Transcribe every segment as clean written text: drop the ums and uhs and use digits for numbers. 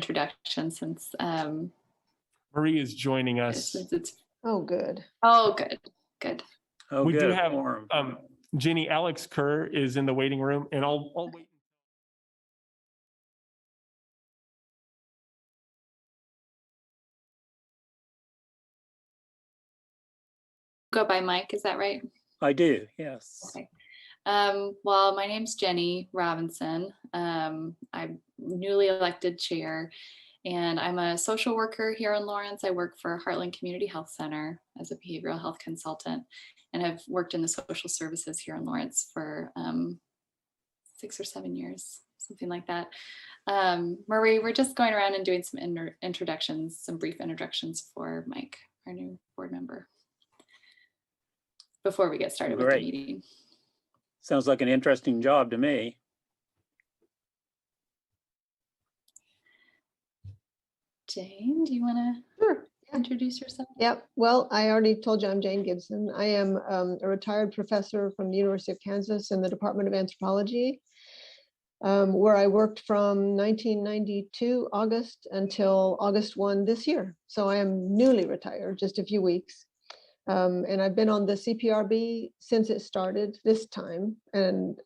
introduction since Marie is joining us. it's Oh, good. oh good. Oh, We good. do have Forum. Jenny. Alex Kerr is in the waiting room, and I'll wait. Go by Mike, is that right? I do, yes. Okay. Well, my name's Jenny Robinson. I'm newly elected chair, and I'm a social worker here in Lawrence. I work for Heartland Community Health Center as a behavioral health consultant, and I've worked in the social services here in Lawrence for 6 or 7 years, something like that. Marie, we're just going around and doing some introductions, some brief introductions for Mike, our new board member, before we get started with the meeting. Sounds like an interesting job to me. Jane, do you want to introduce yourself? Yep. Well, I already told you I'm Jane Gibson. I am a retired professor from the University of Kansas in the Department of Anthropology, where I worked from 1992 August until August 1 this year. So I am newly retired, just a few weeks. And I've been on the CPRB since it started this time. And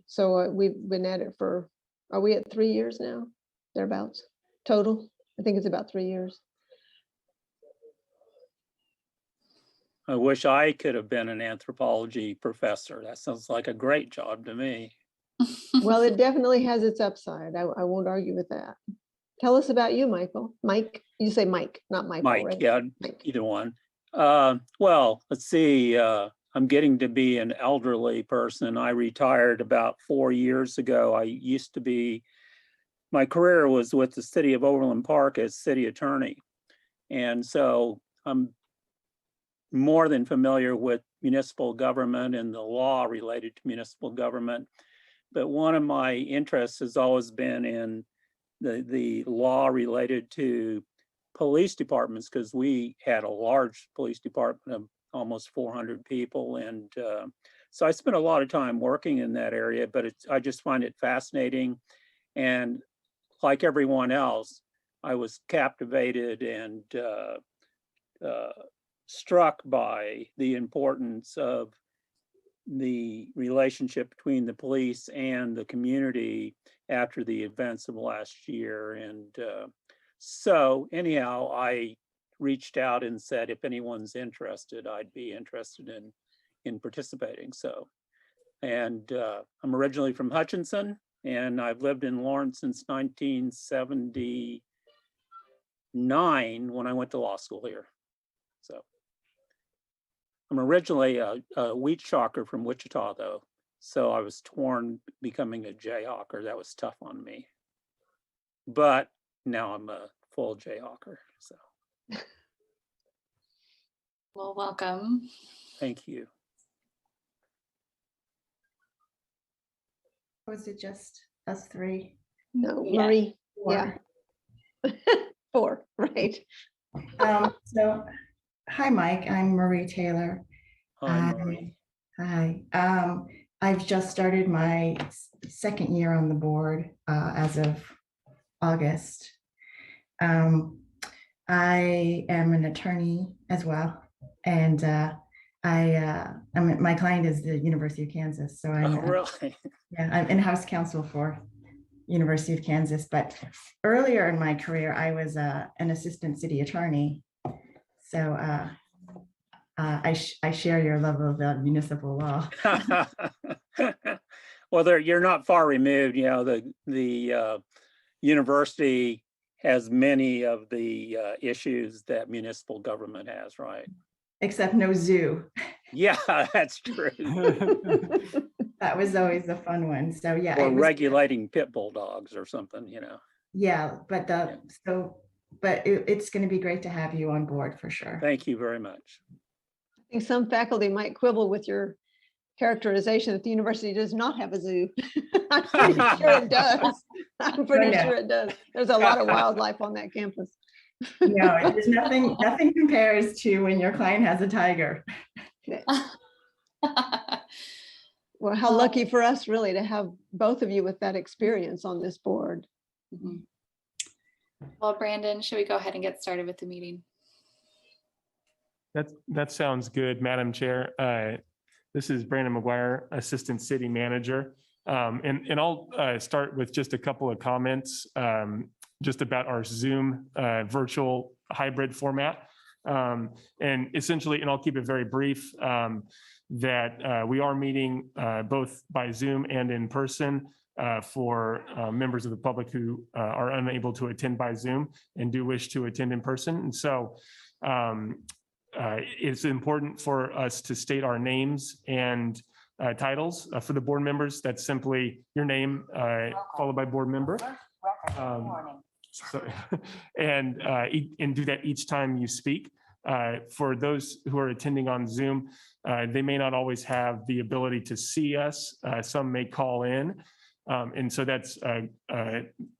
so we've been at it for, are we at 3 years now? Thereabouts total? I think it's about 3 years. I wish I could have been an anthropology professor. That sounds like a great job to me. Well, it definitely has its upside. I won't argue with that. Tell us about you, Michael. Mike, you say Mike, not Michael, Mike, right? yeah, Mike. Either one. Well, let's see. I'm getting to be an elderly person. I retired about 4 years ago. I used to be, my career was with the city of Overland Park as city attorney. And so I'm more than familiar with municipal government and the law related to municipal government. But one of my interests has always been in the law related to police departments, because we had a large police department of almost 400 people. And so I spent a lot of time working in that area, but I just find it fascinating. And like everyone else, I was captivated and struck by the importance of the relationship between the police and the community after the events of last year. And so anyhow, I reached out and said, if anyone's interested, I'd be interested in participating. So, and I'm originally from Hutchinson, and I've lived in Lawrence since 1979 when I went to law school here. So I'm originally a wheat shocker from Wichita, though. So I was torn becoming a Jayhawker. That was tough on me. But now I'm a full Jayhawker. So. Well, welcome. Thank you. Was it just us three? No, Yeah. Marie. Four. Yeah. 4, right. So, hi, Mike. I'm Marie Taylor. Hi, Marie. Hi. I've just started my second year on the board as of August. I am an attorney as well, and my client is the University of Kansas. So I'm Really? yeah, I'm in-house counsel for University of Kansas. But earlier in my career, I was an assistant city attorney. So I share your love of municipal law. Well, you're not far removed. You know, the university has many of the issues that municipal government has, right? Except no zoo. Yeah, that's true. That was always a fun one. So yeah, Or regulating pit bull dogs or something, you know. Yeah, but it's going to be great to have you on board for sure. Thank you very much. I think some faculty might quibble with your characterization that the university does not have a zoo. I'm pretty sure it does. I'm pretty sure it does. There's a lot of wildlife on that campus. No, there's nothing compares to when your client has a tiger. Well, how lucky for us really to have both of you with that experience on this board. Mhm. Well, Brandon, should we go ahead and get started with the meeting? That sounds good, Madam Chair. This is Brandon McGuire, Assistant City Manager. And I'll start with just a couple of comments just about our Zoom virtual hybrid format. And essentially, and I'll keep it very brief, that we are meeting both by Zoom and in person for members of the public who are unable to attend by Zoom and do wish to attend in person. And so it's important for us to state our names and titles for the board members. That's simply your name followed by board member. And do that each time you speak. For those who are attending on Zoom, they may not always have the ability to see us. Some may call in. And so that's a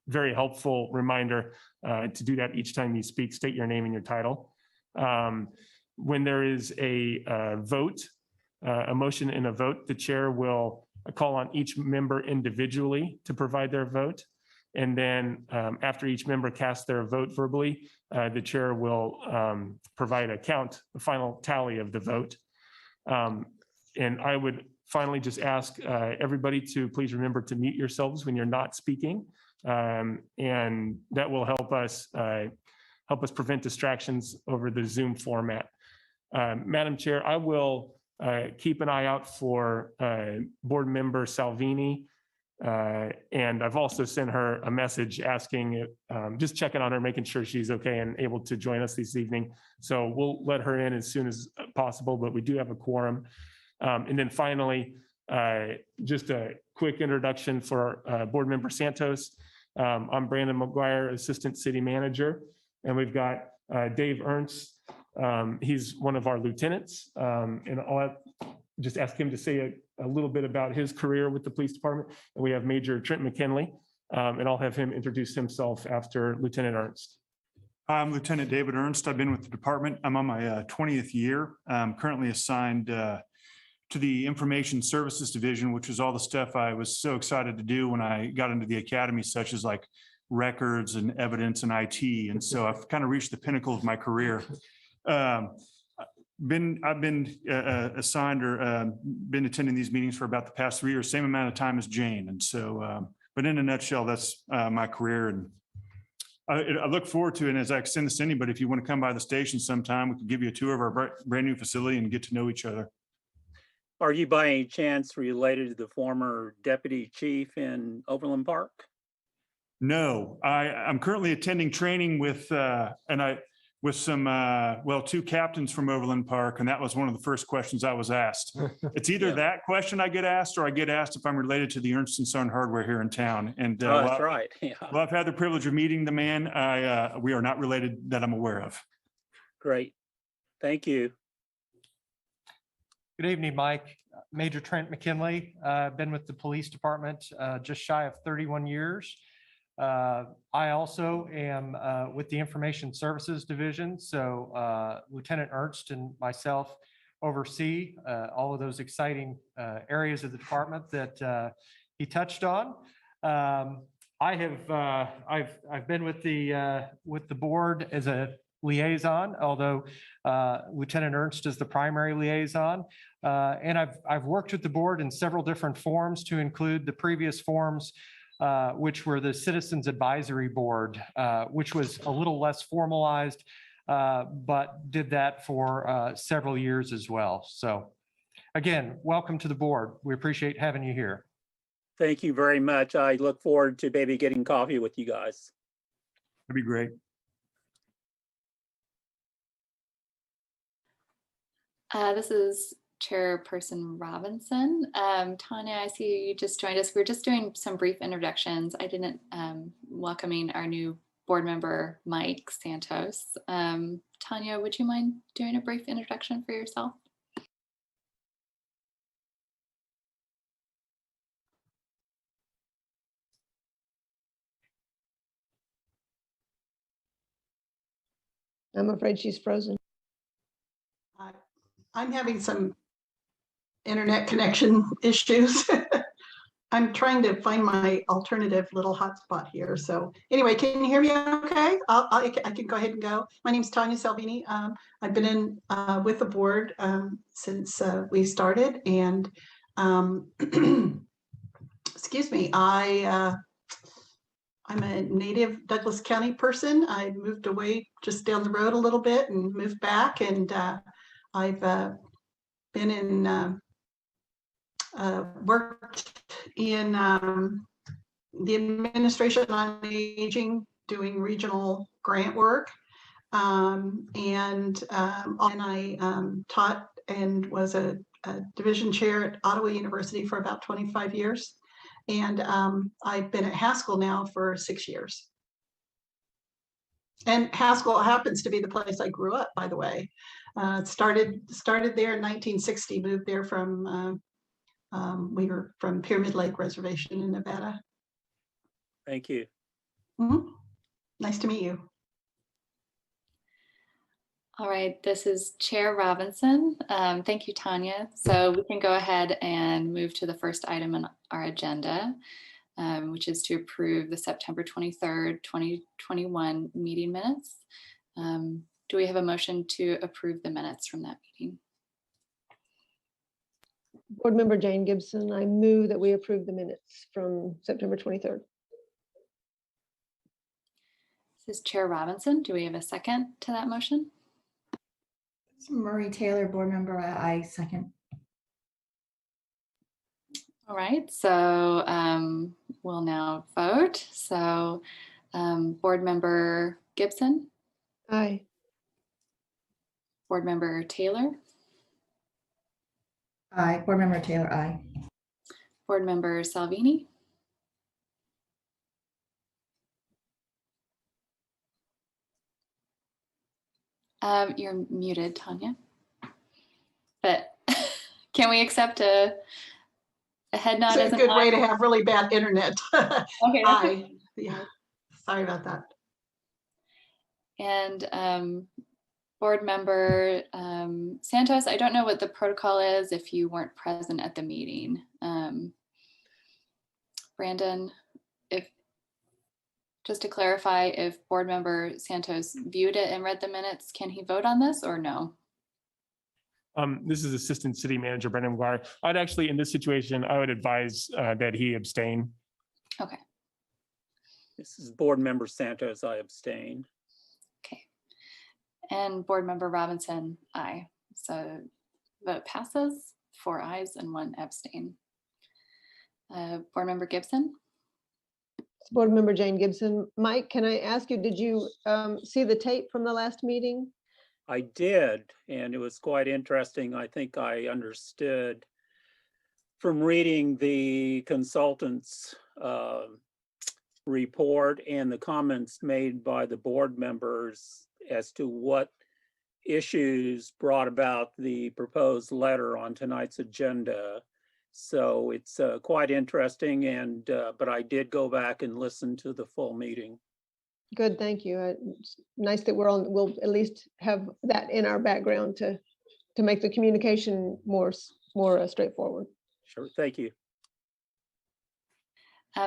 very helpful reminder to do that each time you speak, state your name and your title. When there is a vote, a motion and a vote, the chair will call on each member individually to provide their vote. And then after each member casts their vote verbally, the chair will provide a final tally of the vote. And I would finally just ask everybody to please remember to mute yourselves when you're not speaking. And that will help us prevent distractions over the Zoom format. Madam Chair, I will keep an eye out for board member Salvini. And I've also sent her a message asking, just checking on her, making sure she's okay and able to join us this evening. So we'll let her in as soon as possible, but we do have a quorum. And then finally, just a quick introduction for board member Santos. I'm Brandon McGuire, Assistant City Manager, and we've got Dave Ernst. He's one of our lieutenants, and I'll just ask him to say a little bit about his career with the police department. And we have Major Trent McKinley, and I'll have him introduce himself after Lieutenant Ernst. I'm Lieutenant David Ernst. I've been with the department. I'm on my 20th year. I'm currently assigned to the Information Services Division, which is all the stuff I was so excited to do when I got into the academy, such as like records and evidence and IT. And so I've kind of reached the pinnacle of my career. I've been assigned or been attending these meetings for about the past 3 years, same amount of time as Jane. And so, but in a nutshell, that's my career. And I look forward to it. And as I extend this to anybody, if you want to come by the station sometime, we can give you a tour of our brand new facility and get to know each other. Are you by any chance related to the former deputy chief in Overland Park? No, I'm currently attending training with two captains from Overland Park, and that was one of the first questions I was asked. It's either that question I get asked, or I get asked if I'm related to the Ernst & Son hardware here in town. And that's right. Yeah. Well, I've had the privilege of meeting the man. We are not related that I'm aware of. Great. Thank you. Good evening, Mike. Major Trent McKinley. Been with the police department just shy of 31 years. I also am with the Information Services Division. So Lieutenant Ernst and myself oversee all of those exciting areas of the department that he touched on. I've been with the board as a liaison, although Lieutenant Ernst is the primary liaison. And I've worked with the board in several different forms, to include the previous forms, which were the Citizens Advisory Board, which was a little less formalized, but did that for several years as well. So again, welcome to the board. We appreciate having you here. Thank you very much. I look forward to maybe getting coffee with you guys. That'd be great. This is Chairperson Robinson. Tanya, I see you just joined us. We're just doing some brief introductions. I didn't welcoming our new board member, Mike Santos. Tanya, would you mind doing a brief introduction for yourself? I'm afraid she's frozen. I'm having some internet connection issues. I'm trying to find my alternative little hotspot here. So anyway, can you hear me okay? I can go ahead and go. My name is Tanya Salvini. I've been in with the board since we started, and excuse me, I'm a native Douglas County person. I moved away just down the road a little bit and moved back, and I've been in worked in the administration on aging, doing regional grant work, and I taught and was a division chair at Ottawa University for about 25 years. And I've been at Haskell now for 6 years. And Haskell happens to be the place I grew up, by the way. Started there in 1960, moved there from, we were from Pyramid Lake Reservation in Nevada. Thank you. Mm-hmm. Nice to meet you. All right, this is Chair Robinson. Thank you, Tanya. So we can go ahead and move to the first item on our agenda, which is to approve the September 23rd, 2021 meeting minutes. Do we have a motion to approve the minutes from that meeting? Board Member Jane Gibson, I move that we approve the minutes from September 23rd. This is Chair Robinson. Do we have a second to that motion? Murray Taylor, board member, I second. All right, so we'll now vote. So Board Member Gibson, Aye. Board Member Taylor, Aye. Board member Taylor, aye. Board Member Salvini, you're muted, Tanya, but can we accept a head nod? It's a good way to have really bad internet. Okay. Aye. Yeah. Sorry about that. And Board Member Santos, I don't know what the protocol is if you weren't present at the meeting. Brandon, just to clarify, if Board Member Santos viewed it and read the minutes, can he vote on this or no? This is Assistant City Manager Brendan McGuire. I'd actually, in this situation, I would advise that he abstain. Okay. This is Board Member Santos. I abstain. Okay. And Board Member Robinson, aye. So vote passes, 4 ayes and 1 abstain. Board Member Gibson? Board Member Jane Gibson. Mike, can I ask you, did you see the tape from the last meeting? I did, and it was quite interesting. I think I understood from reading the consultant's report and the comments made by the board members as to what issues brought about the proposed letter on tonight's agenda. So it's quite interesting, and but I did go back and listen to the full meeting. Good, thank you. It's nice that we'll at least have that in our background to make the communication more straightforward. Sure, thank you.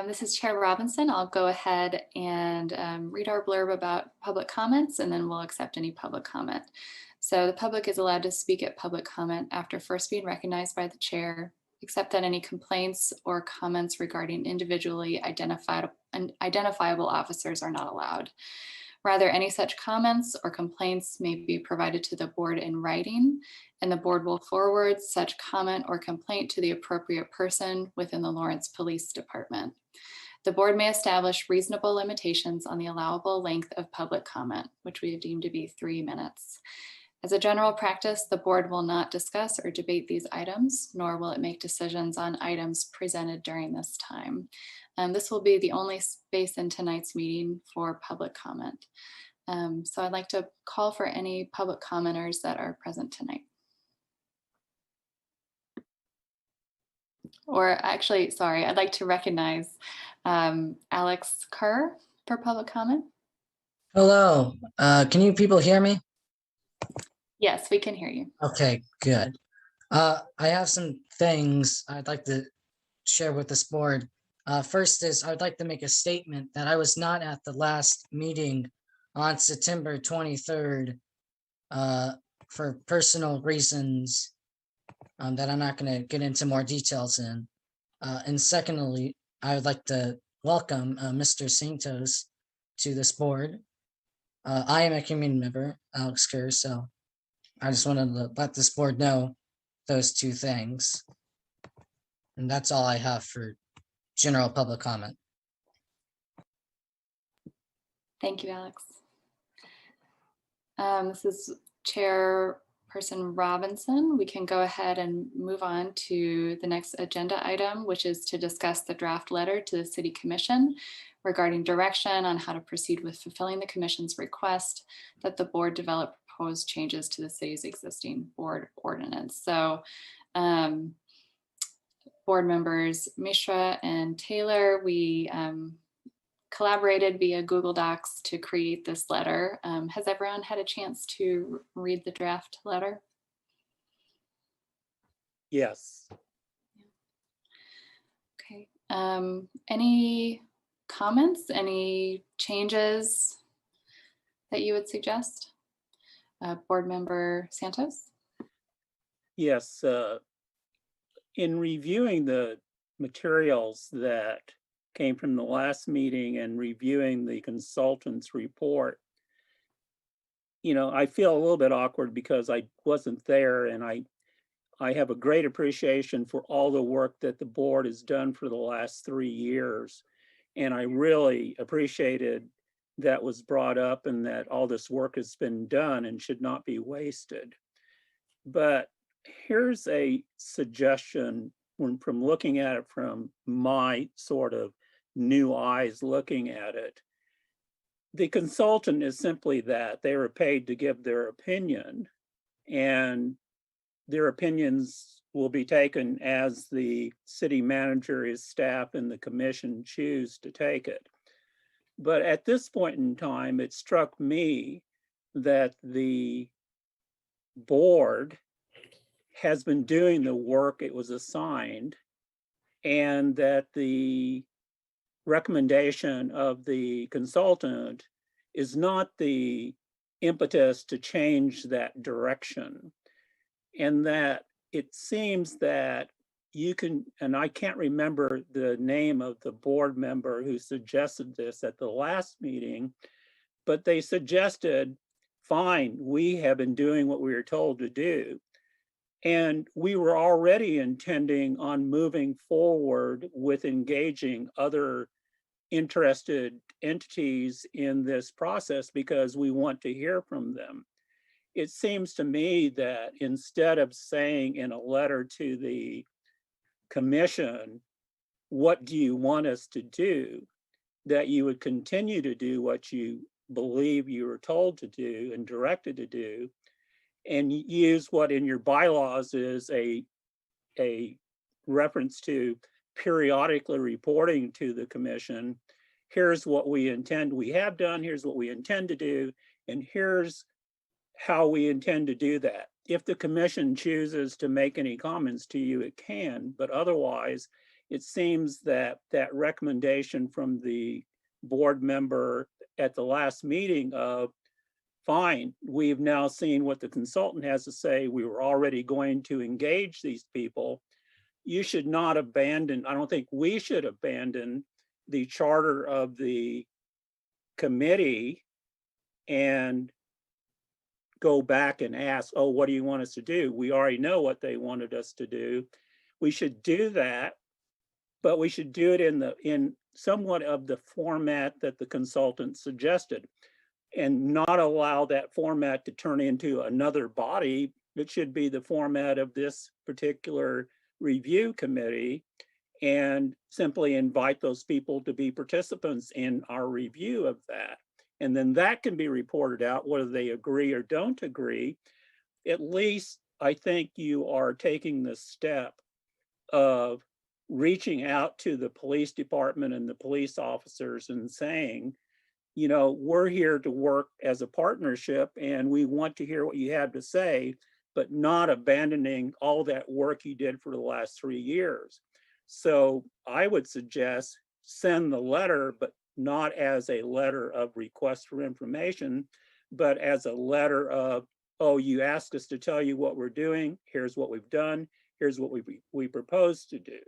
This is Chair Robinson. I'll go ahead and read our blurb about public comments, and then we'll accept any public comment. So the public is allowed to speak at public comment after first being recognized by the chair, except that any complaints or comments regarding individually identifiable officers are not allowed. Rather, any such comments or complaints may be provided to the board in writing, and the board will forward such comment or complaint to the appropriate person within the Lawrence Police Department. The board may establish reasonable limitations on the allowable length of public comment, which we have deemed to be 3 minutes. As a general practice, the board will not discuss or debate these items, nor will it make decisions on items presented during this time. This will be the only space in tonight's meeting for public comment. So I'd like to call for any public commenters that are present tonight. Or actually, sorry, I'd like to recognize Alex Kerr for public comment. Hello, can you people hear me? Yes, we can hear you. Okay, good. I have some things I'd like to share with this board. First is I would like to make a statement that I was not at the last meeting on September 23rd for personal reasons that I'm not going to get into more details in. And secondly, I would like to welcome Mr. Santos to this board. I am a community member, Alex Kerr, so I just wanted to let this board know those two things. And that's all I have for general public comment. Thank you, Alex. This is Chairperson Robinson. We can go ahead and move on to the next agenda item, which is to discuss the draft letter to the City Commission regarding direction on how to proceed with fulfilling the Commission's request that the board develop proposed changes to the city's existing board ordinance. So board members Mishra and Taylor, we collaborated via Google Docs to create this letter. Has everyone had a chance to read the draft letter? Yes. Okay. Any comments, any changes that you would suggest? Board member Santos? Yes. In reviewing the materials that came from the last meeting and reviewing the consultant's report, I feel a little bit awkward because I wasn't there, and I have a great appreciation for all the work that the board has done for the last 3 years. And I really appreciated that was brought up and that all this work has been done and should not be wasted. But here's a suggestion from looking at it from my sort of new eyes looking at it. The consultant is simply that they were paid to give their opinion, and their opinions will be taken as the city manager, his staff, and the commission choose to take it. But at this point in time, it struck me that the board has been doing the work it was assigned, and that the recommendation of the consultant is not the impetus to change that direction. And that it seems that you can, and I can't remember the name of the board member who suggested this at the last meeting, but they suggested, fine, we have been doing what we were told to do. And we were already intending on moving forward with engaging other interested entities in this process because we want to hear from them. It seems to me that instead of saying in a letter to the commission, what do you want us to do, that you would continue to do what you believe you were told to do and directed to do, and use what in your bylaws is a reference to periodically reporting to the commission. Here's what we have done, here's what we intend to do, and here's how we intend to do that. If the commission chooses to make any comments to you, it can, but otherwise, it seems that that recommendation from the board member at the last meeting of, fine, we've now seen what the consultant has to say, we were already going to engage these people. You should not abandon, I don't think we should abandon the charter of the committee and go back and ask, oh, what do you want us to do? We already know what they wanted us to do. We should do that, but we should do it in somewhat of the format that the consultant suggested, and not allow that format to turn into another body. It should be the format of this particular review committee, and simply invite those people to be participants in our review of that. And then that can be reported out, whether they agree or don't agree. At least I think you are taking the step of reaching out to the police department and the police officers and saying, we're here to work as a partnership and we want to hear what you have to say, but not abandoning all that work you did for the last 3 years. So I would suggest send the letter, but not as a letter of request for information, but as a letter of, oh, you asked us to tell you what we're doing. Here's what we've done. Here's what we propose to do.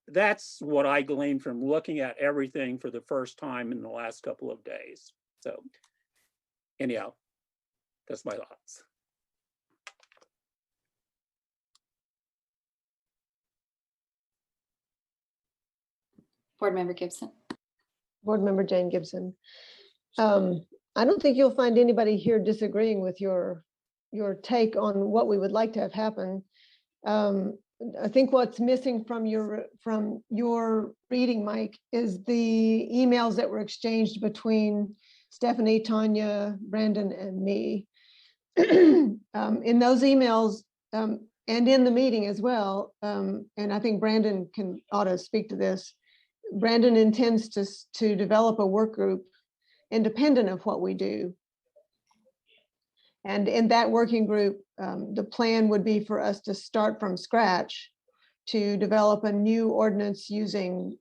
That's what I gleaned from looking at everything for the first time in the last couple of days. So anyhow, that's my thoughts. Board Member Gibson. Board Member Jane Gibson. I don't think you'll find anybody here disagreeing with your take on what we would like to have happen. I think what's missing from your reading, Mike, is the emails that were exchanged between Stephanie, Tanya, Brandon, and me. In those emails, and in the meeting as well, and I think Brandon ought to speak to this. Brandon intends to develop a work group independent of what we do. And in that working group, the plan would be for us to start from scratch to develop a new ordinance using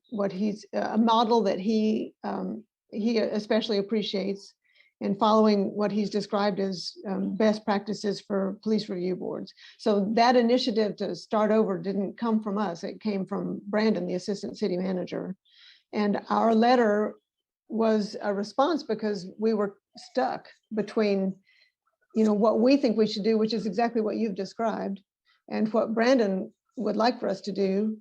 a model that he especially appreciates, and following what he's described as best practices for police review boards. So that initiative to start over didn't come from us. It came from Brandon, the assistant city manager. And our letter was a response because we were stuck between, what we think we should do, which is exactly what you've described, and what Brandon would like for us to do,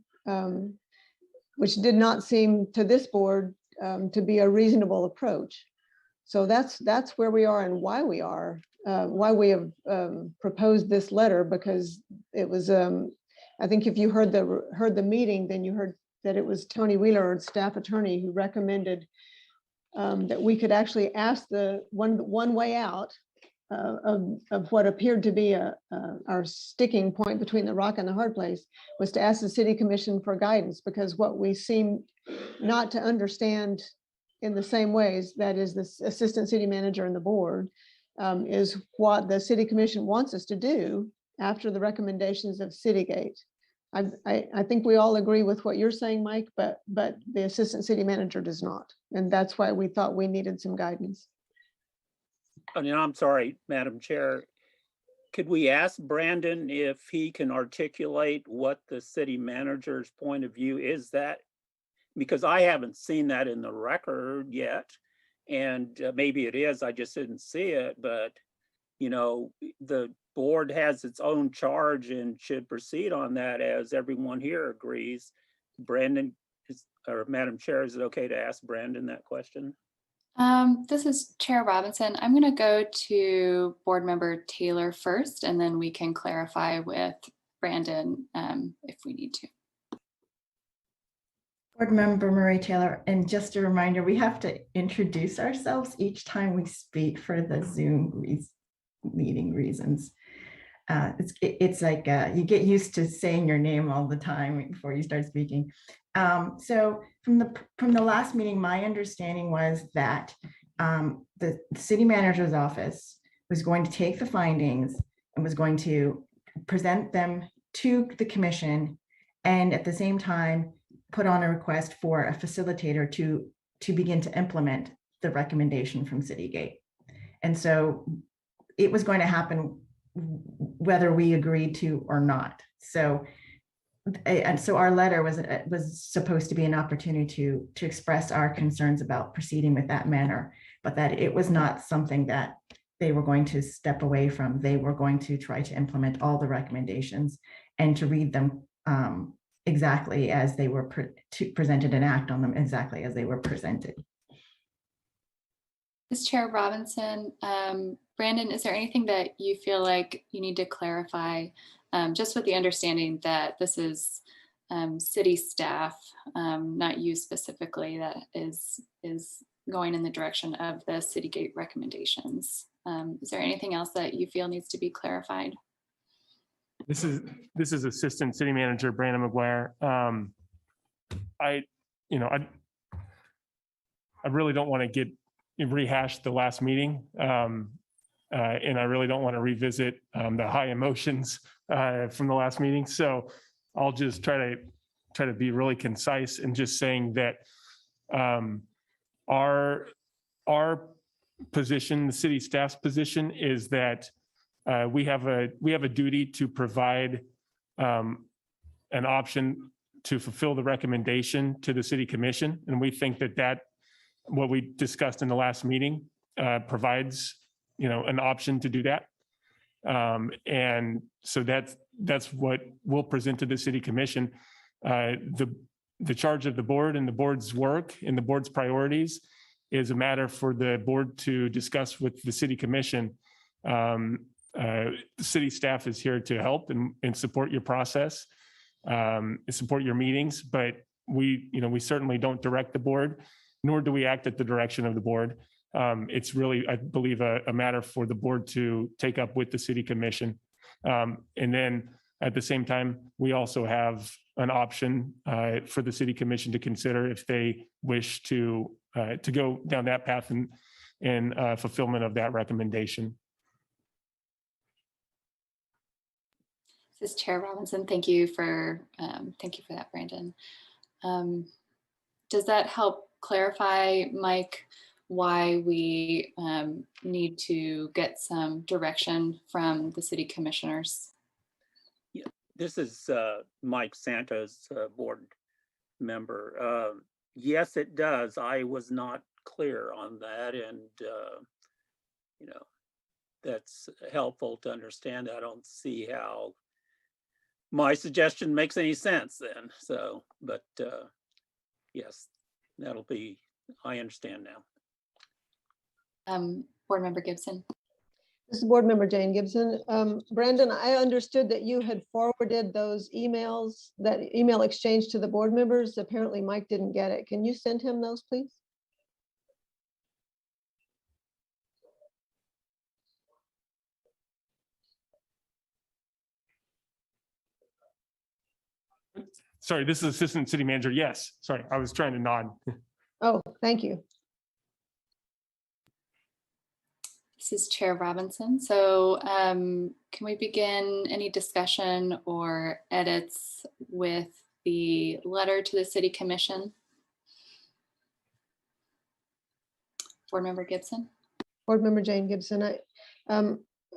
which did not seem to this board to be a reasonable approach. So that's where we are and why we are, why we have proposed this letter, because it was, I think if you heard the meeting, then you heard that it was Tony Wheeler, our staff attorney, who recommended that we could actually ask the one way out of what appeared to be our sticking point between the rock and the hard place, was to ask the city commission for guidance, because what we seem not to understand in the same ways, that is the assistant city manager and the board, is what the city commission wants us to do after the recommendations of Citygate. I think we all agree with what you're saying, Mike, but the assistant city manager does not. And that's why we thought we needed some guidance. I'm sorry, Madam Chair. Could we ask Brandon if he can articulate what the city manager's point of view is? That because I haven't seen that in the record yet, and maybe it is, I just didn't see it, but the board has its own charge and should proceed on that, as everyone here agrees. Brandon, or Madam Chair, is it okay to ask Brandon that question? This is Chair Robinson. I'm going to go to Board Member Taylor first, and then we can clarify with Brandon if we need to. Board Member Marie Taylor, and just a reminder, we have to introduce ourselves each time we speak for the Zoom meeting reasons. It's like you get used to saying your name all the time before you start speaking. So from the last meeting, my understanding was that the city manager's office was going to take the findings and was going to present them to the commission, and at the same time put on a request for a facilitator to begin to implement the recommendation from Citygate. And so it was going to happen whether we agreed to or not. So our letter was supposed to be an opportunity to express our concerns about proceeding with that manner, but that it was not something that they were going to step away from. They were going to try to implement all the recommendations and to read them exactly as they were presented and act on them exactly as they were presented. This Chair Robinson, Brandon, is there anything that you feel like you need to clarify, just with the understanding that this is city staff, not you specifically, that is going in the direction of the Citygate recommendations? Is there anything else that you feel needs to be clarified? This is Assistant City Manager Brandon McGuire. I really don't want to rehash the last meeting, and I really don't want to revisit the high emotions from the last meeting. So I'll just try to try to be really concise and just saying that our position, the city staff's position, is that we have a duty to provide an option to fulfill the recommendation to the city commission, and we think that what we discussed in the last meeting provides, an option to do that. And so that's what we'll present to the city commission. The charge of the board and the board's work and the board's priorities is a matter for the board to discuss with the city commission. The city staff is here to help and support your process, support your meetings, but we certainly don't direct the board, nor do we act at the direction of the board. It's really, I believe, a matter for the board to take up with the city commission. And then at the same time, we also have an option for the city commission to consider if they wish to go down that path in fulfillment of that recommendation. This is Chair Robinson. Thank you for that, Brandon. Does that help clarify, Mike, why we need to get some direction from the city commissioners? Yeah, this is Mike Santos, board member. Yes, it does. I was not clear on that, and that's helpful to understand. I don't see how my suggestion makes any sense then. So, but yes, that'll be, I understand now. Board Member Gibson. This is Board Member Jane Gibson. Brandon, I understood that you had forwarded those emails, that email exchange to the board members. Apparently Mike didn't get it. Can you send him those, please? Sorry, this is Assistant City Manager. Yes, sorry, I was trying to nod. Oh, thank you. This is Chair Robinson. So can we begin any discussion or edits with the letter to the City Commission? Board Member Gibson. Board Member Jane Gibson.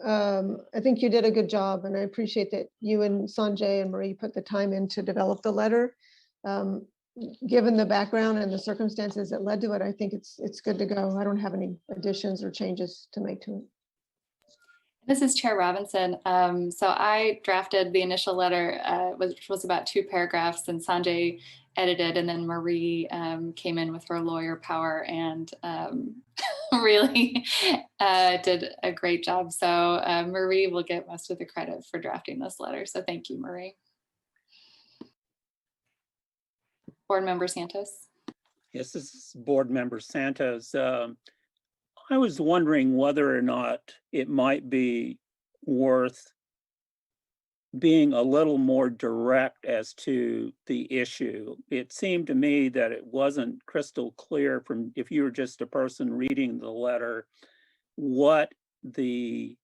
I think you did a good job, and I appreciate that you and Sanjay and Marie put the time in to develop the letter. Given the background and the circumstances that led to it, I think it's good to go. I don't have any additions or changes to make to it. This is Chair Robinson. So I drafted the initial letter, which was about 2 paragraphs, and Sanjay edited, and then Marie came in with her lawyer power and really did a great job. So Marie will get most of the credit for drafting this letter. So thank you, Marie. Board Member Santos. Yes, this is Board Member Santos. I was wondering whether or not it might be worth being a little more direct as to the issue. It seemed to me that it wasn't crystal clear from, if you were just a person reading the letter, what the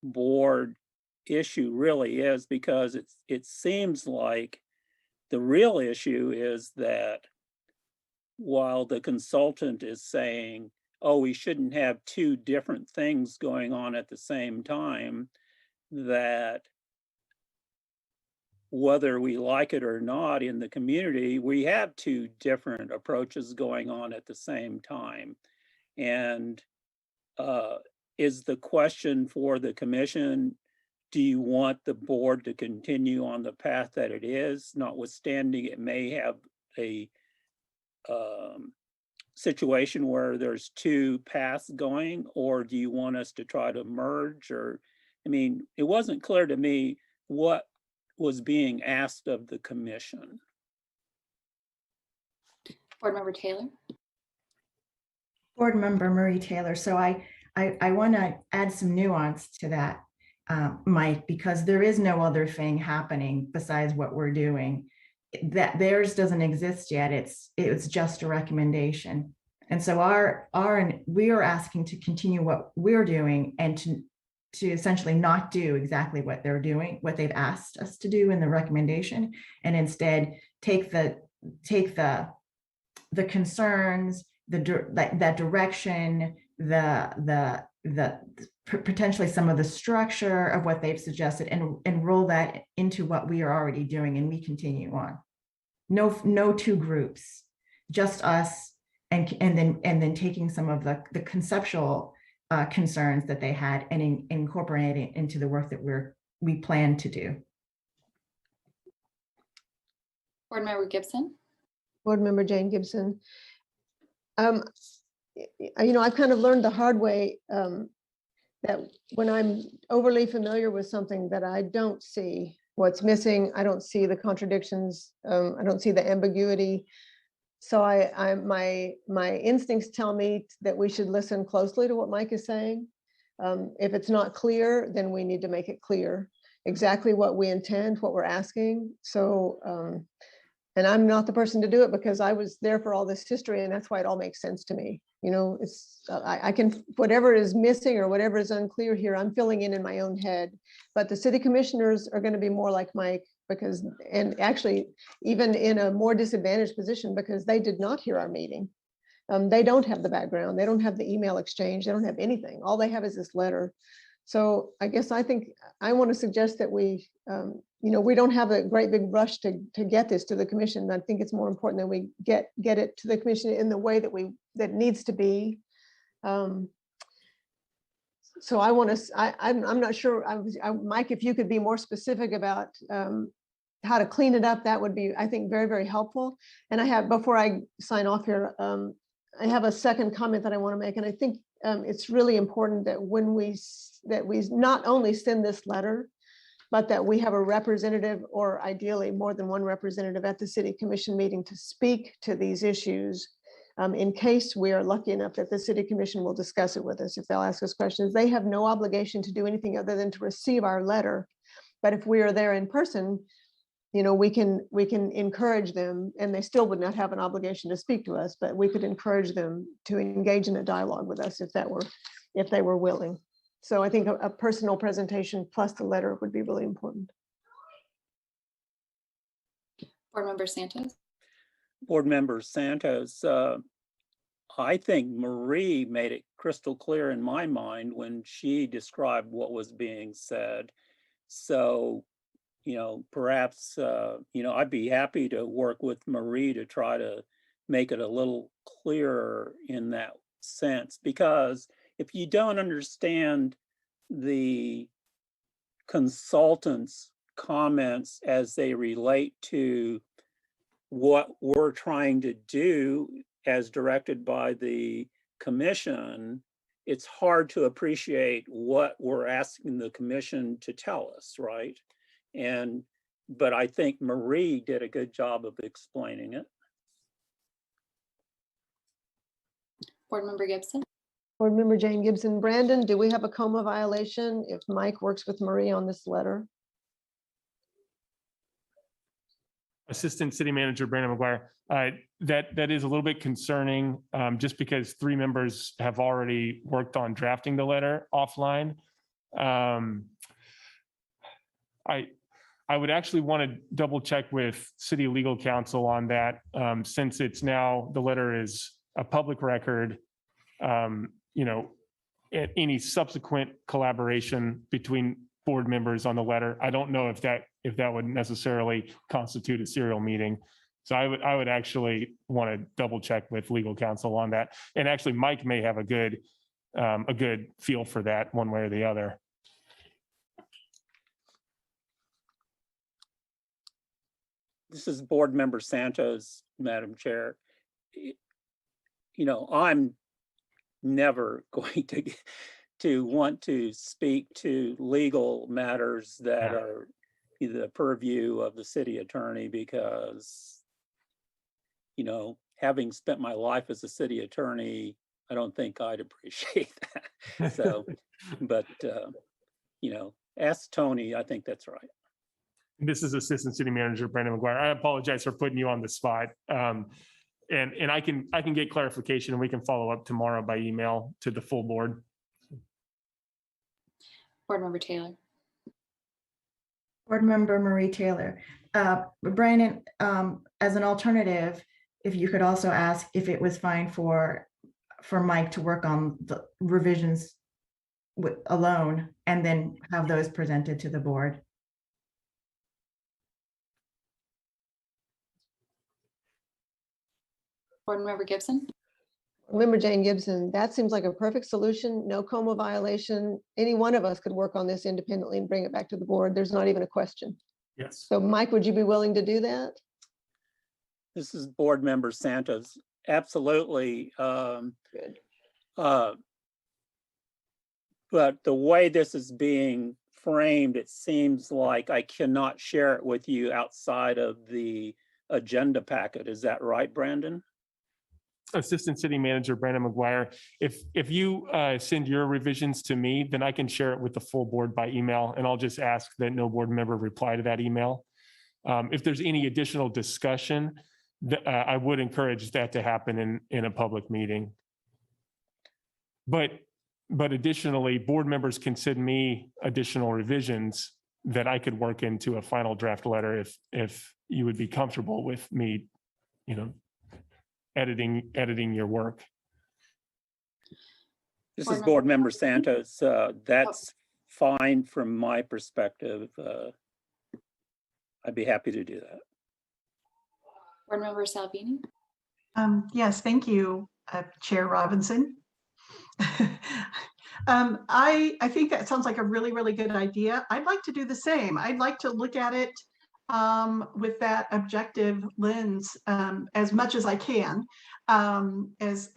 board issue really is, because it seems like the real issue is that while the consultant is saying, oh, we shouldn't have 2 different things going on at the same time, that whether we like it or not in the community, we have 2 different approaches going on at the same time. And is the question for the commission, do you want the board to continue on the path that it is, notwithstanding it may have a situation where there's 2 paths going, or do you want us to try to merge? Or, I mean, it wasn't clear to me what was being asked of the commission. Board Member Taylor. Board Member Marie Taylor. So I want to add some nuance to that, Mike, because there is no other thing happening besides what we're doing. That theirs doesn't exist yet. It's just a recommendation. And so we are asking to continue what we're doing and to essentially not do exactly what they're doing, what they've asked us to do in the recommendation, and instead take the concerns, that direction, potentially some of the structure of what they've suggested, and roll that into what we are already doing, and we continue on. No two groups, just us, and then taking some of the conceptual concerns that they had and incorporating into the work that we plan to do. Board Member Gibson. Board Member Jane Gibson. I've kind of learned the hard way that when I'm overly familiar with something that I don't see what's missing, I don't see the contradictions, I don't see the ambiguity. So my instincts tell me that we should listen closely to what Mike is saying. If it's not clear, then we need to make it clear exactly what we intend, what we're asking. So, and I'm not the person to do it because I was there for all this history, and that's why it all makes sense to me. It's I can, whatever is missing or whatever is unclear here, I'm filling in my own head. But the city commissioners are going to be more like Mike, because, and actually even in a more disadvantaged position, because they did not hear our meeting. They don't have the background, they don't have the email exchange, they don't have anything. All they have is this letter. So I guess I think I want to suggest that we, we don't have a great big rush to get this to the commission. I think it's more important that we get it to the commission in the way that needs to be. So I want to, I'm not sure, Mike, if you could be more specific about how to clean it up, that would be, I think, very, very helpful. And I have, before I sign off here, I have a second comment that I want to make. And I think it's really important that when we not only send this letter, but that we have a representative, or ideally more than one representative, at the city commission meeting to speak to these issues. In case we are lucky enough that the city commission will discuss it with us, if they'll ask us questions. They have no obligation to do anything other than to receive our letter. But if we are there in person, we can encourage them, and they still would not have an obligation to speak to us, but we could encourage them to engage in a dialogue with us if they were willing. So I think a personal presentation plus the letter would be really important. Board Member Santos. Board Member Santos, I think Marie made it crystal clear in my mind when she described what was being said. So, perhaps, I'd be happy to work with Marie to try to make it a little clearer in that sense, because if you don't understand the consultant's comments as they relate to what we're trying to do as directed by the commission, it's hard to appreciate what we're asking the commission to tell us, right? But I think Marie did a good job of explaining it. Board Member Gibson. Board Member Jane Gibson. Brandon, do we have a coma violation if Mike works with Marie on this letter? Assistant City Manager Brandon McGuire, that is a little bit concerning, just because 3 members have already worked on drafting the letter offline. I would actually want to double check with City Legal Counsel on that, since it's now, the letter is a public record. Any subsequent collaboration between board members on the letter, I don't know if that would necessarily constitute a serial meeting. So I would actually want to double check with legal counsel on that. And actually, Mike may have a good feel for that one way or the other. This is Board Member Santos, Madam Chair. I'm never going to want to speak to legal matters that are the purview of the city attorney, because, having spent my life as a city attorney, I don't think I'd appreciate that. So, but, ask Tony, I think that's right. This is Assistant City Manager Brandon McGuire. I apologize for putting you on the spot. And I can get clarification, and we can follow up tomorrow by email to the full board. Board Member Taylor. Board Member Marie Taylor. Brandon, as an alternative, if you could also ask if it was fine for Mike to work on the revisions alone and then have those presented to the board. Board Member Gibson? Member Jane Gibson, that seems like a perfect solution. No coma violation. Any one of us could work on this independently and bring it back to the board. There's not even a question. Yes. So Mike, would you be willing to do that? This is Board Member Santos. Absolutely. Good. But the way this is being framed, it seems like I cannot share it with you outside of the agenda packet. Is that right, Brandon? Assistant City Manager Brandon McGuire, if you send your revisions to me, then I can share it with the full board by email, and I'll just ask that no board member reply to that email. If there's any additional discussion, I would encourage that to happen in a public meeting. But additionally, board members can send me additional revisions that I could work into a final draft letter if you would be comfortable with me, editing your work. This is Board Member Santos. That's fine from my perspective. I'd be happy to do that. Board Member Salvini? Yes, thank you, Chair Robinson. I think that sounds like a really, really good idea. I'd like to do the same. I'd like to look at it with that objective lens as much as I can, as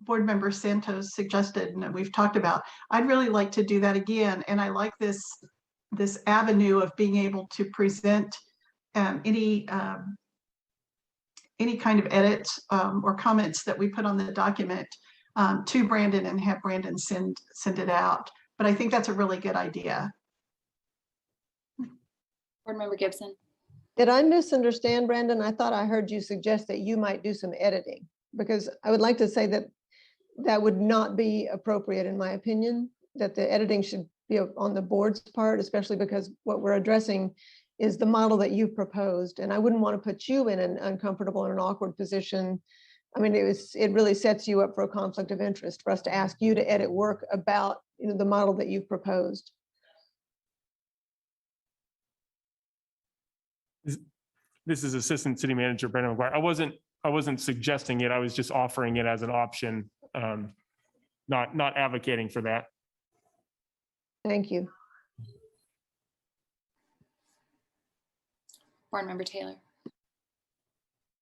Board Member Santos suggested and we've talked about. I'd really like to do that again, and I like this avenue of being able to present any kind of edits or comments that we put on the document to Brandon and have Brandon send it out. But I think that's a really good idea. Board Member Gibson? Did I misunderstand, Brandon? I thought I heard you suggest that you might do some editing, because I would like to say that that would not be appropriate, in my opinion, that the editing should be on the board's part, especially because what we're addressing is the model that you've proposed. And I wouldn't want to put you in an uncomfortable and an awkward position. I mean, it really sets you up for a conflict of interest for us to ask you to edit work about the model that you've proposed. This is Assistant City Manager Brandon McGuire. I wasn't suggesting it. I was just offering it as an option, not advocating for that. Thank you. Board Member Taylor?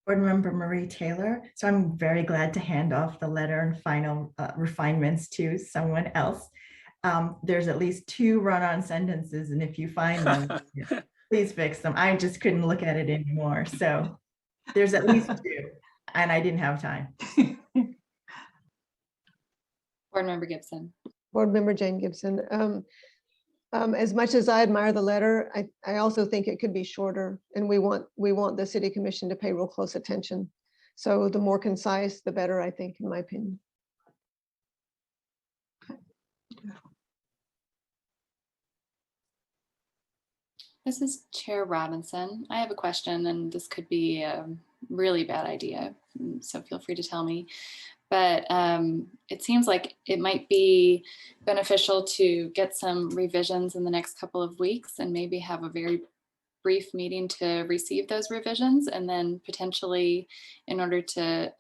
Board Member Marie Taylor. So I'm very glad to hand off the letter and final refinements to someone else. There's at least 2 run-on sentences, and if you find them, please fix them. I just couldn't look at it anymore. So there's at least 2, and I didn't have time. Board Member Gibson? Board Member Jane Gibson. As much as I admire the letter, I also think it could be shorter, and we want the City Commission to pay real close attention. So the more concise, the better, I think, in my opinion. This is Chair Robinson. I have a question, and this could be a really bad idea, so feel free to tell me. But it seems like it might be beneficial to get some revisions in the next couple of weeks and maybe have a very brief meeting to receive those revisions, and then potentially, in order to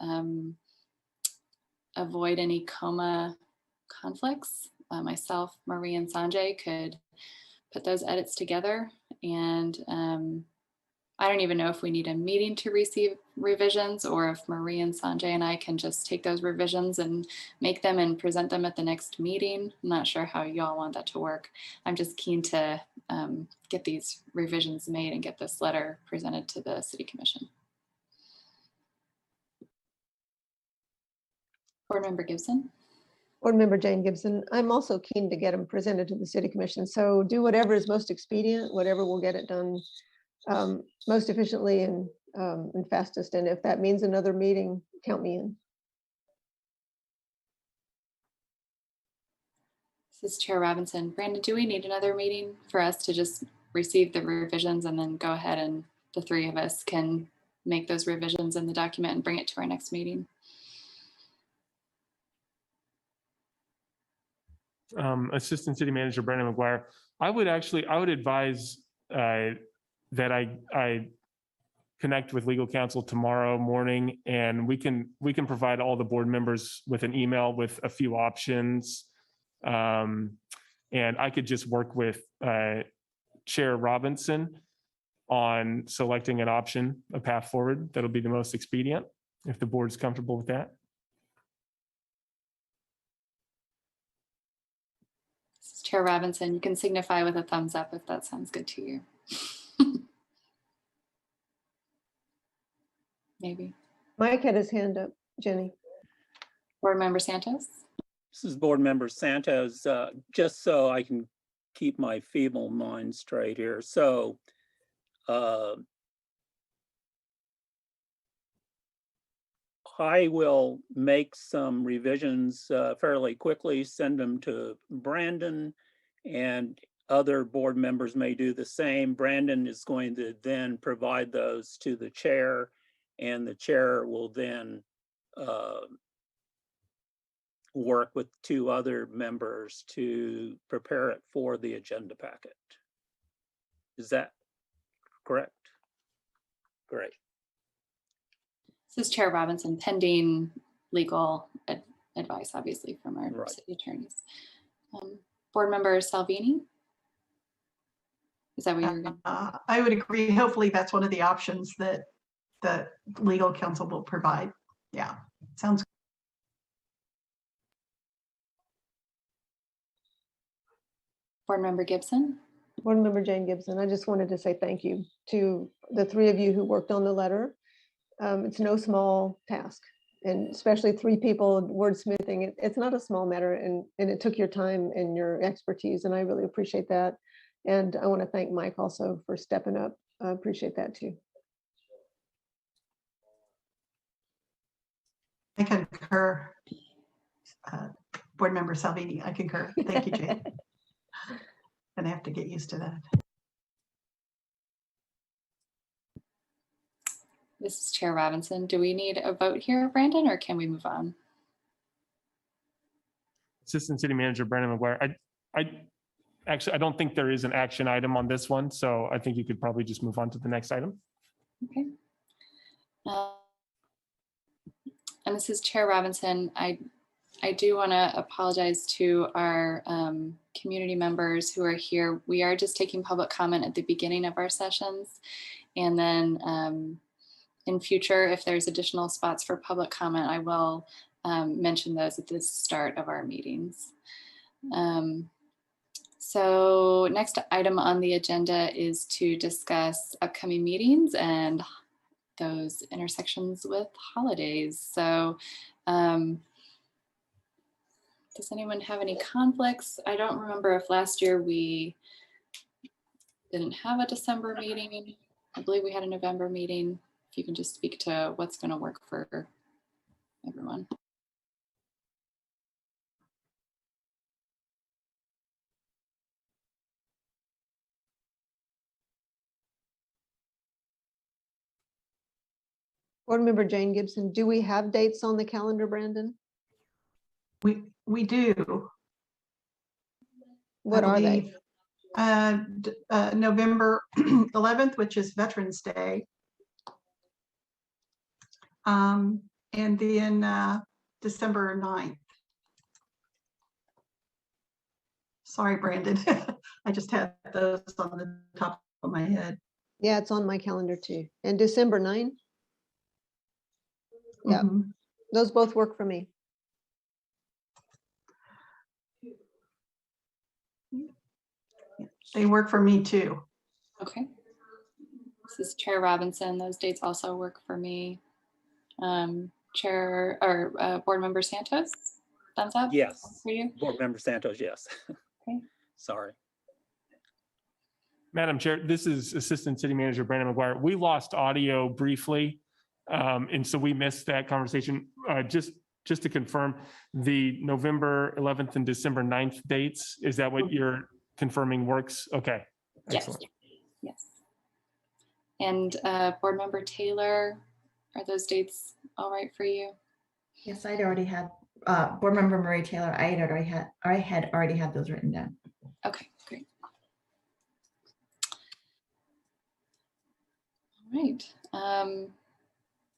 avoid any coma conflicts, myself, Marie, and Sanjay could put those edits together. And I don't even know if we need a meeting to receive revisions, or if Marie and Sanjay and I can just take those revisions and make them and present them at the next meeting. I'm not sure how y'all want that to work. I'm just keen to get these revisions made and get this letter presented to the City Commission. Board Member Gibson? Board Member Jane Gibson. I'm also keen to get them presented to the City Commission. So do whatever is most expedient, whatever will get it done most efficiently and fastest. And if that means another meeting, count me in. This is Chair Robinson. Brandon, do we need another meeting for us to just receive the revisions and then go ahead and the three of us can make those revisions in the document and bring it to our next meeting. Assistant City Manager Brandon McGuire, I would advise that I connect with legal counsel tomorrow morning, and we can provide all the board members with an email with a few options. And I could just work with Chair Robinson on selecting an option, a path forward that'll be the most expedient, if the board's comfortable with that. This is Chair Robinson. You can signify with a thumbs up if that sounds good to you. Maybe. Mike had his hand up, Jenny. Board Member Santos? This is Board Member Santos, just so I can keep my feeble mind straight here. So I will make some revisions fairly quickly, send them to Brandon, and other board members may do the same. Brandon is going to then provide those to the chair, and the chair will then work with two other members to prepare it for the agenda packet. Is that correct? Great. This is Chair Robinson, pending legal advice, obviously, from our Right. city attorneys. Board Member Salvini? Is that what you're going to? I would agree. Hopefully that's one of the options that the legal counsel will provide. Yeah, sounds. Board Member Gibson? Board Member Jane Gibson, I just wanted to say thank you to the three of you who worked on the letter. It's no small task, and especially three people wordsmithing it. It's not a small matter, and it took your time and your expertise, and I really appreciate that. And I want to thank Mike also for stepping up. I appreciate that too. I concur. Board Member Salvini, I concur. Thank you, Jane. Gonna have to get used to that. This is Chair Robinson. Do we need a vote here, Brandon, or can we move on? Assistant City Manager Brandon McGuire, I don't think there is an action item on this one, so I think you could probably just move on to the next item. Okay. And this is Chair Robinson. I do want to apologize to our community members who are here. We are just taking public comment at the beginning of our sessions. And then in future, if there's additional spots for public comment, I will mention those at the start of our meetings. So next item on the agenda is to discuss upcoming meetings and those intersections with holidays. So does anyone have any conflicts? I don't remember if last year we didn't have a December meeting. I believe we had a November meeting. If you can just speak to what's going to work for everyone. Board Member Jane Gibson, do we have dates on the calendar, Brandon? We do. What are they? November 11th, which is Veterans Day. And then December 9th. Sorry, Brandon. I just had those on the top of my head. Yeah, it's on my calendar too. And December 9th? Yeah, those both work for me. They work for me too. Okay. This is Chair Robinson. Those dates also work for me. Chair or Board Member Santos, thumbs up? Yes. For you? Board Member Santos, yes. Okay. Sorry. Madam Chair, this is Assistant City Manager Brandon McGuire. We lost audio briefly, and so we missed that conversation. Just to confirm, the November 11th and December 9th dates, is that what you're confirming works? Okay. Yes. Excellent. And Board Member Taylor, are those dates all right for you? Yes, I'd already had, Board Member Marie Taylor, I had already had those written down. Okay, great. All right.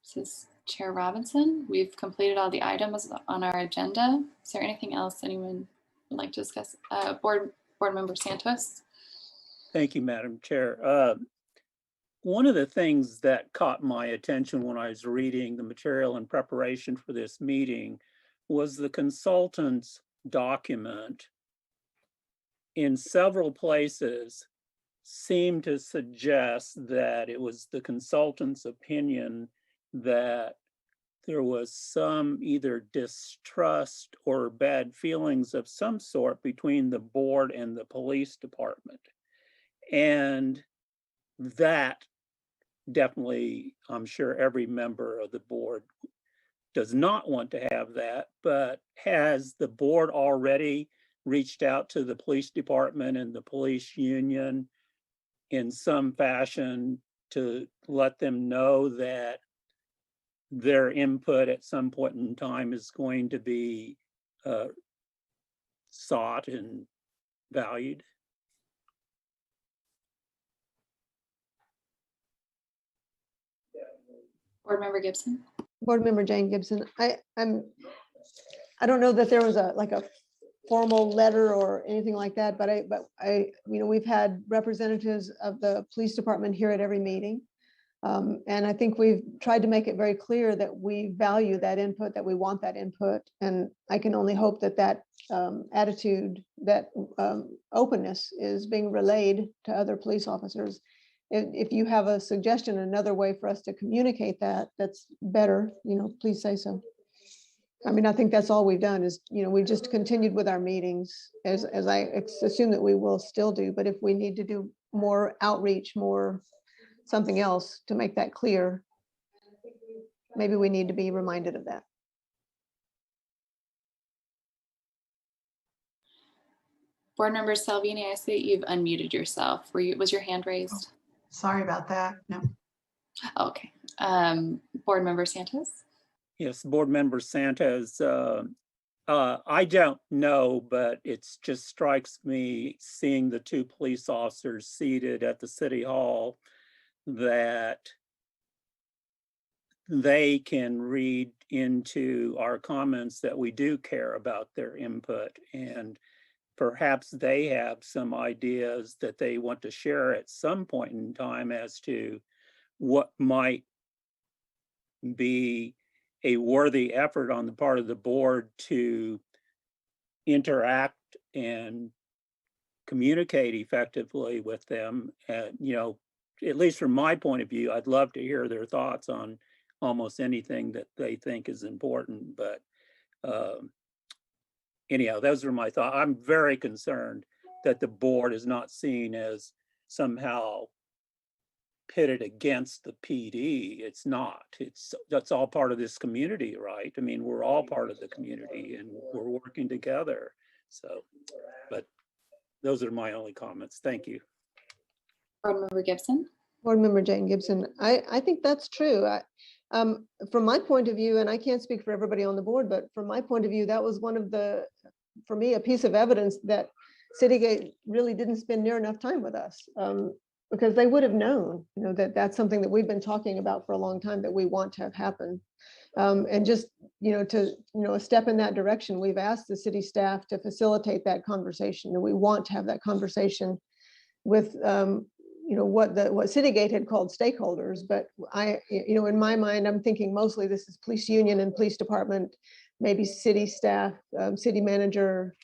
This is Chair Robinson. We've completed all the items on our agenda. Is there anything else anyone would like to discuss? Board Member Santos. Thank you, Madam Chair. One of the things that caught my attention when I was reading the material in preparation for this meeting was the consultant's document in several places seemed to suggest that it was the consultant's opinion that there was some either distrust or bad feelings of some sort between the board and the police department. And that definitely, I'm sure every member of the board does not want to have that, but has the board already reached out to the police department and the police union in some fashion to let them know that their input at some point in time is going to be sought and valued? Board Member Gibson. Board Member Jane Gibson, I don't know that there was a formal letter or anything like that, but we've had representatives of the police department here at every meeting. And I think we've tried to make it very clear that we value that input, that we want that input. And I can only hope that that attitude, that openness is being relayed to other police officers. If you have a suggestion, another way for us to communicate that, that's better, please say so. I mean, I think that's all we've done is, we've just continued with our meetings as I assume that we will still do. But if we need to do more outreach, more something else to make that clear, maybe we need to be reminded of that. Board Member Salvini, I see that you've unmuted yourself. Was your hand raised? Sorry about that. No. Okay. Board Member Santos. Yes, Board Member Santos. I don't know, but it just strikes me seeing the two police officers seated at the City Hall that they can read into our comments that we do care about their input, and perhaps they have some ideas that they want to share at some point in time as to what might be a worthy effort on the part of the board to interact and communicate effectively with them. At least from my point of view, I'd love to hear their thoughts on almost anything that they think is important. But anyhow, those are my thoughts. I'm very concerned that the board is not seen as somehow pitted against the PD. It's not. That's all part of this community, right? I mean, we're all part of the community and we're working together. So, but those are my only comments. Thank you. Board Member Gibson. Board Member Jane Gibson, I think that's true. From my point of view, and I can't speak for everybody on the board, but from my point of view, that was one of for me, a piece of evidence that Citygate really didn't spend near enough time with us. Because they would have known, that that's something that we've been talking about for a long time that we want to have happen. And just, a step in that direction, we've asked the city staff to facilitate that conversation, and we want to have that conversation with, what Citygate had called stakeholders. But in my mind, I'm thinking mostly this is police union and police department, maybe city staff, city manager,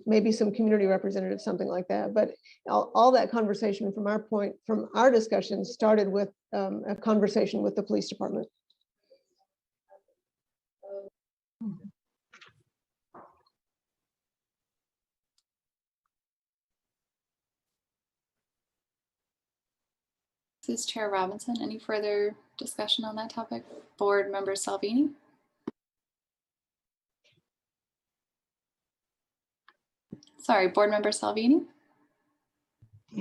maybe some community representatives, something like that. But all that conversation from our discussion started with a conversation with the police department. This is Chair Robinson. Any further discussion on that topic? Board Member Salvini. Sorry, Board Member Salvini.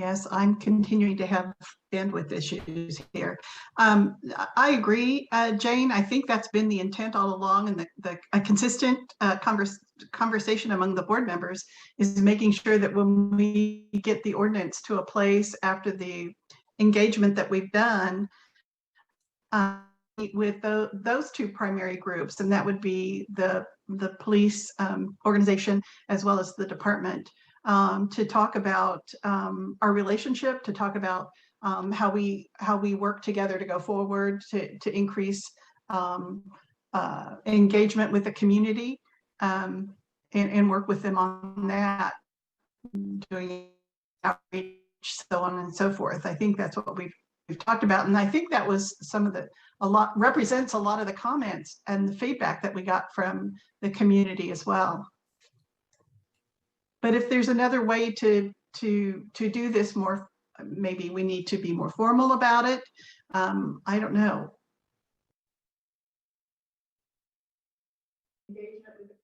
Yes, I'm continuing to have bandwidth issues here. I agree, Jane. I think that's been the intent all along, and a consistent conversation among the board members is making sure that when we get the ordinance to a place after the engagement that we've done with those two primary groups, and that would be the police organization as well as the department, to talk about our relationship, to talk about how we work together to go forward to increase engagement with the community, and work with them on that, doing outreach, so on and so forth. I think that's what we've talked about, and I think that was represents a lot of the comments and the feedback that we got from the community as well. But if there's another way to do this more, maybe we need to be more formal about it. I don't know.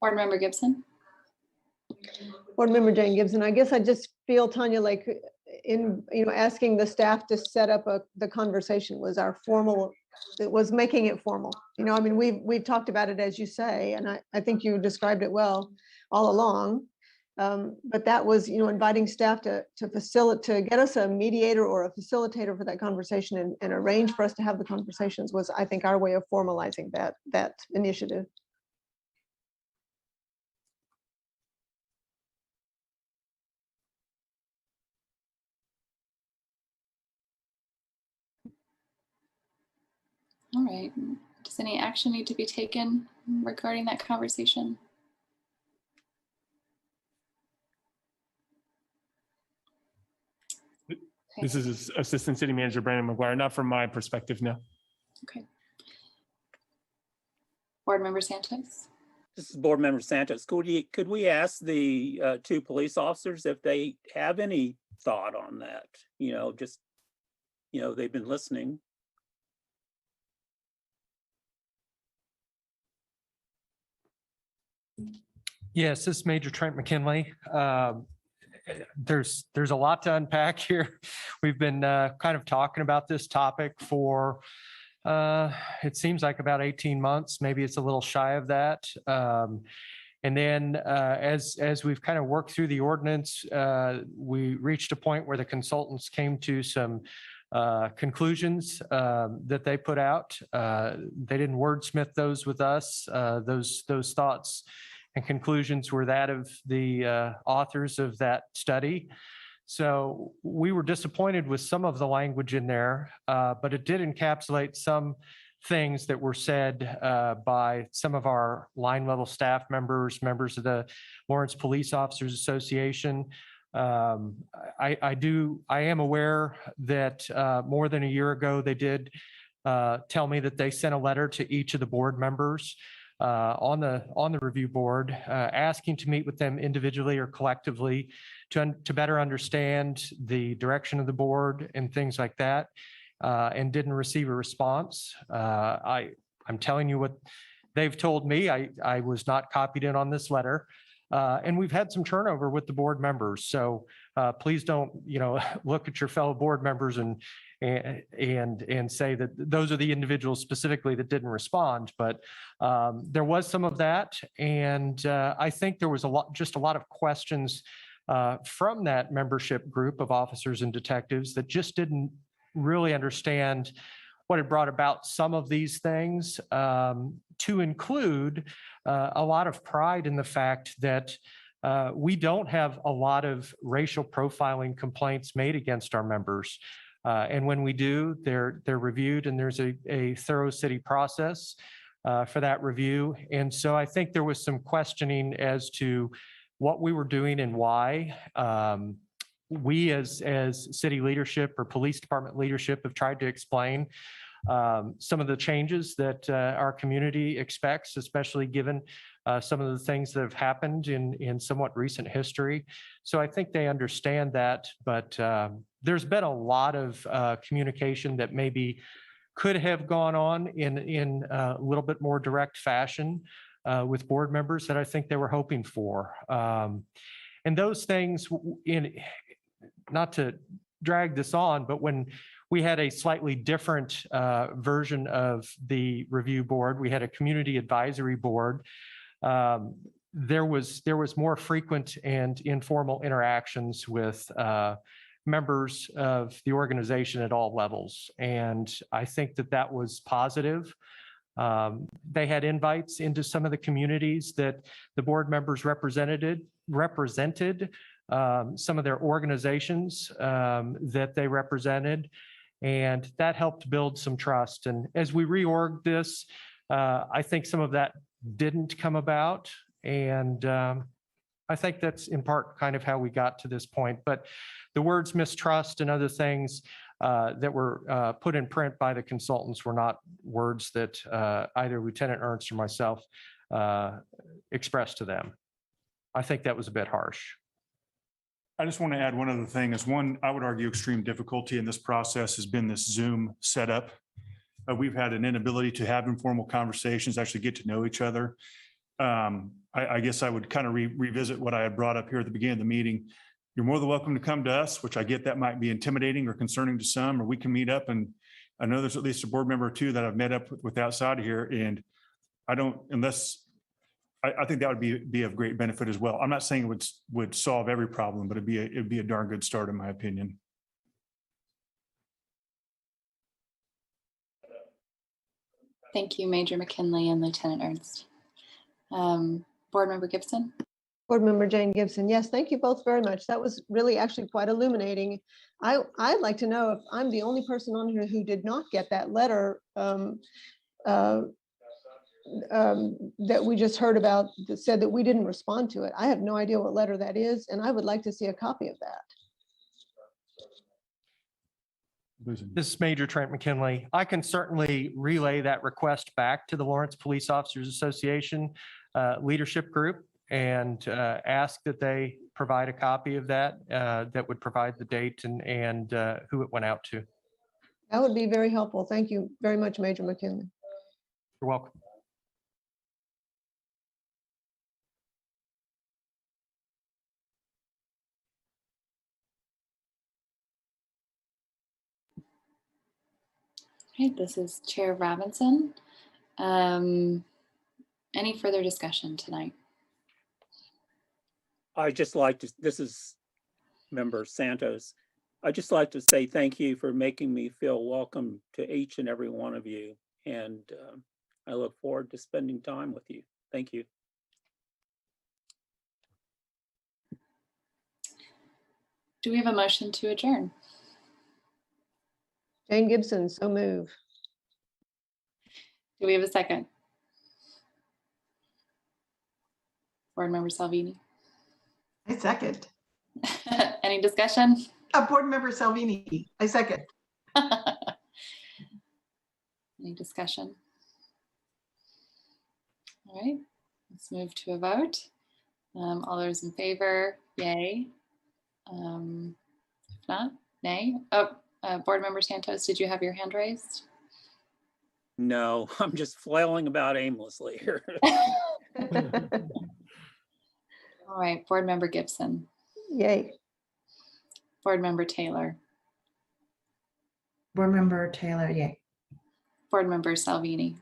Board Member Gibson. Board Member Jane Gibson, I guess I just feel, Tanya, like asking the staff to set up the conversation was our formal, it was making it formal. I mean, we've talked about it, as you say, and I think you described it well all along. But that was, inviting staff to get us a mediator or a facilitator for that conversation and arrange for us to have the conversations was, I think, our way of formalizing that initiative. All right. Does any action need to be taken regarding that conversation? This is Assistant City Manager Brandon McGuire, not from my perspective, no. Okay. Board Member Santos. This is Board Member Santos. Could we ask the two police officers if they have any thought on that? They've been listening. Yes, this is Major Trent McKinley. There's a lot to unpack here. We've been kind of talking about this topic for it seems like about 18 months. Maybe it's a little shy of that. And then as we've kind of worked through the ordinance, we reached a point where the consultants came to some conclusions that they put out. They didn't wordsmith those with us. Those thoughts and conclusions were that of the authors of that study. So we were disappointed with some of the language in there, but it did encapsulate some things that were said by some of our line level staff members of the Lawrence Police Officers Association. I am aware that more than a year ago, they did tell me that they sent a letter to each of the board members on the review board, asking to meet with them individually or collectively to better understand the direction of the board and things like that, and didn't receive a response. I'm telling you what they've told me. I was not copied in on this letter. And we've had some turnover with the board members. So please don't, look at your fellow board members and say that those are the individuals specifically that didn't respond. But there was some of that. And I think there was a lot of questions from that membership group of officers and detectives that just didn't really understand what had brought about some of these things, to include a lot of pride in the fact that we don't have a lot of racial profiling complaints made against our members. And when we do, they're reviewed, and there's a thorough city process for that review. And so I think there was some questioning as to what we were doing and why. We as city leadership or police department leadership have tried to explain some of the changes that our community expects, especially given some of the things that have happened in somewhat recent history. So I think they understand that, but there's been a lot of communication that maybe could have gone on in a little bit more direct fashion with board members that I think they were hoping for. And those things, not to drag this on, but when we had a slightly different version of the review board, we had a community advisory board. There was more frequent and informal interactions with members of the organization at all levels. And I think that that was positive. They had invites into some of the communities that the board members represented some of their organizations that they represented, and that helped build some trust. And as we reorged this, I think some of that didn't come about. And I think that's in part kind of how we got to this point. But the words mistrust and other things that were put in print by the consultants were not words that either Lieutenant Ernst or myself expressed to them. I think that was a bit harsh. I just want to add one other thing. Is one, I would argue, extreme difficulty in this process has been this Zoom setup. We've had an inability to have informal conversations, actually get to know each other. I guess I would kind of revisit what I had brought up here at the beginning of the meeting. You're more than welcome to come to us, which I get that might be intimidating or concerning to some, or we can meet up. And I know there's at least a board member or two that I've met up with outside of here, and I don't, unless, I think that would be of great benefit as well. I'm not saying it would solve every problem, but it'd be a darn good start in my opinion. Thank you, Major McKinley and Lieutenant Ernst. Board Member Gibson. Board Member Jane Gibson. Yes, thank you both very much. That was really actually quite illuminating. I'd like to know if I'm the only person on here who did not get that letter that we just heard about that said that we didn't respond to it. I have no idea what letter that is, and I would like to see a copy of that. This is Major Trent McKinley. I can certainly relay that request back to the Lawrence Police Officers Association leadership group and ask that they provide a copy of that that would provide the date and who it went out to. That would be very helpful. Thank you very much, Major McKinley. You're welcome. Okay, this is Chair Robinson. Any further discussion tonight? I just like to, this is Member Santos. I just like to say thank you for making me feel welcome to each and every one of you. And I look forward to spending time with you. Thank you. Do we have a motion to adjourn? Jane Gibson, so move. Do we have a second? Board Member Salvini. I second. Any discussion? Board Member Salvini, I second. Any discussion? All right, let's move to a vote. All those in favor, yay. If not, nay. Oh, Board Member Santos, did you have your hand raised? No, I'm just flailing about aimlessly here. All right, Board Member Gibson. Yay. Board Member Taylor. Board Member Taylor, yay. Board Member Salvini.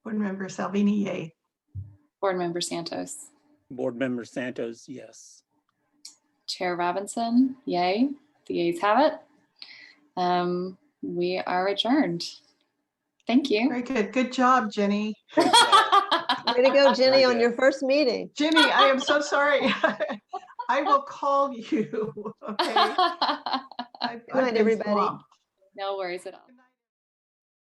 Board Member Salvini, yay. Board Member Santos. Board Member Santos, yes. Chair Robinson, yay. The yeas have it. We are adjourned. Thank you. Very good. Good job, Jenny. Way to go, Jenny, on your first meeting. Jenny, I am so sorry. I will call you. Okay. Good night, everybody. No worries at all.